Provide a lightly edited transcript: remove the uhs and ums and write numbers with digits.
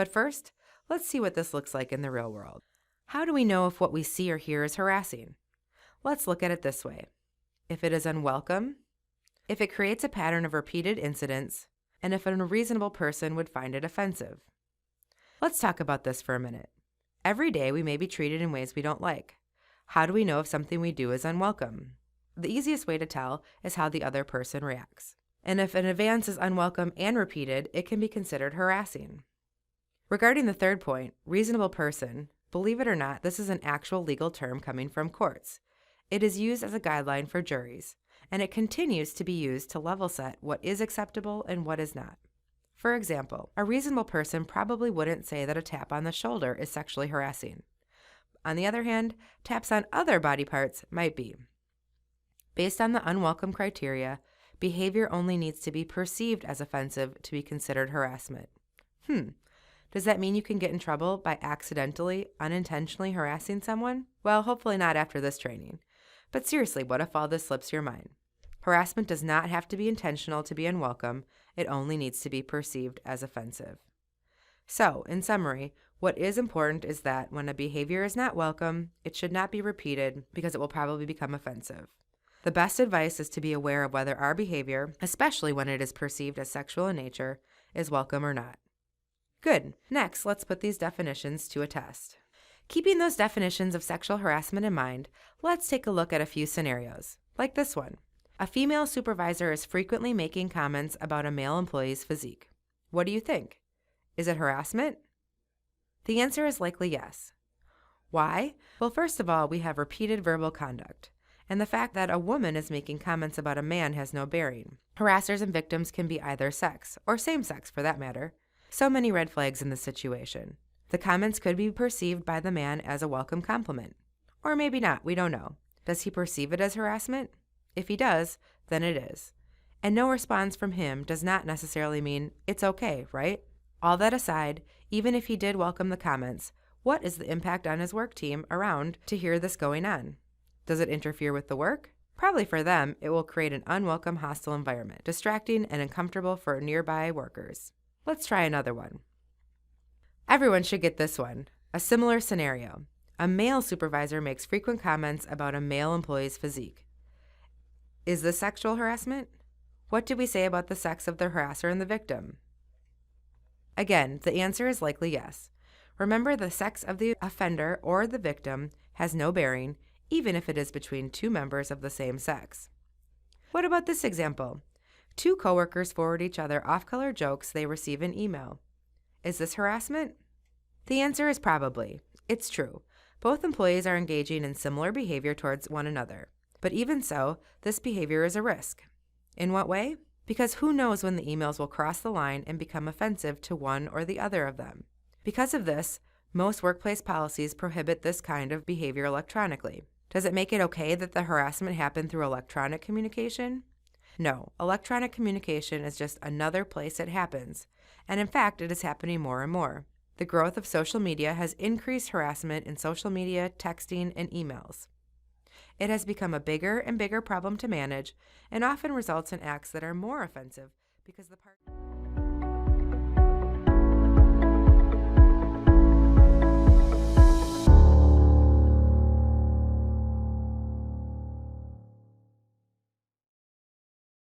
But first, let's see what this looks like in the real world. How do we know if what we see or hear is harassing? Let's look at it this way. If it is unwelcome, if it creates a pattern of repeated incidents, and if an unreasonable person would find it offensive. Let's talk about this for a minute. Every day we may be treated in ways we don't like. How do we know if something we do is unwelcome? The easiest way to tell is how the other person reacts. And if an advance is unwelcome and repeated, it can be considered harassing. Regarding the third point, reasonable person, believe it or not, this is an actual legal term coming from courts. It is used as a guideline for juries, and it continues to be used to level set what is acceptable and what is not. For example, a reasonable person probably wouldn't say that a tap on the shoulder is sexually harassing. On the other hand, taps on other body parts might be. Based on the unwelcome criteria, behavior only needs to be perceived as offensive to be considered harassment. Does that mean you can get in trouble by accidentally, unintentionally harassing someone? Well, hopefully not after this training. But seriously, what if all this slips your mind? Harassment does not have to be intentional to be unwelcome. It only needs to be perceived as offensive. So, in summary, what is important is that when a behavior is not welcome, it should not be repeated because it will probably become offensive. The best advice is to be aware of whether our behavior, especially when it is perceived as sexual in nature, is welcome or not. Good. Next, let's put these definitions to a test. Keeping those definitions of sexual harassment in mind, let's take a look at a few scenarios, like this one. A female supervisor is frequently making comments about a male employee's physique. What do you think? Is it harassment? The answer is likely yes. Why? Well, first of all, we have repeated verbal conduct, and the fact that a woman is making comments about a man has no bearing. Harassers and victims can be either sex, or same sex for that matter. So many red flags in this situation. The comments could be perceived by the man as a welcome compliment. Or maybe not, we don't know. Does he perceive it as harassment? If he does, then it is. And no response from him does not necessarily mean it's okay, right? All that aside, even if he did welcome the comments, what is the impact on his work team around to hear this going on? Does it interfere with the work? Probably for them, it will create an unwelcome, hostile environment, distracting and uncomfortable for nearby workers. Let's try another one. Everyone should get this one. A similar scenario. A male supervisor makes frequent comments about a male employee's physique. Is this sexual harassment? What do we say about the sex of the harasser and the victim? Again, the answer is likely yes. Remember, the sex of the offender or the victim has no bearing, even if it is between two members of the same sex. What about this example? Two coworkers forward each other off-color jokes they receive in email. Is this harassment? The answer is probably. It's true. Both employees are engaging in similar behavior towards one another. But even so, this behavior is a risk. In what way? Because who knows when the emails will cross the line and become offensive to one or the other of them. Because of this, most workplace policies prohibit this kind of behavior electronically. Does it make it okay that the harassment happened through electronic communication? No, electronic communication is just another place it happens, and in fact, it is happening more and more. The growth of social media has increased harassment in social media, texting, and emails. It has become a bigger and bigger problem to manage and often results in acts that are more offensive because the part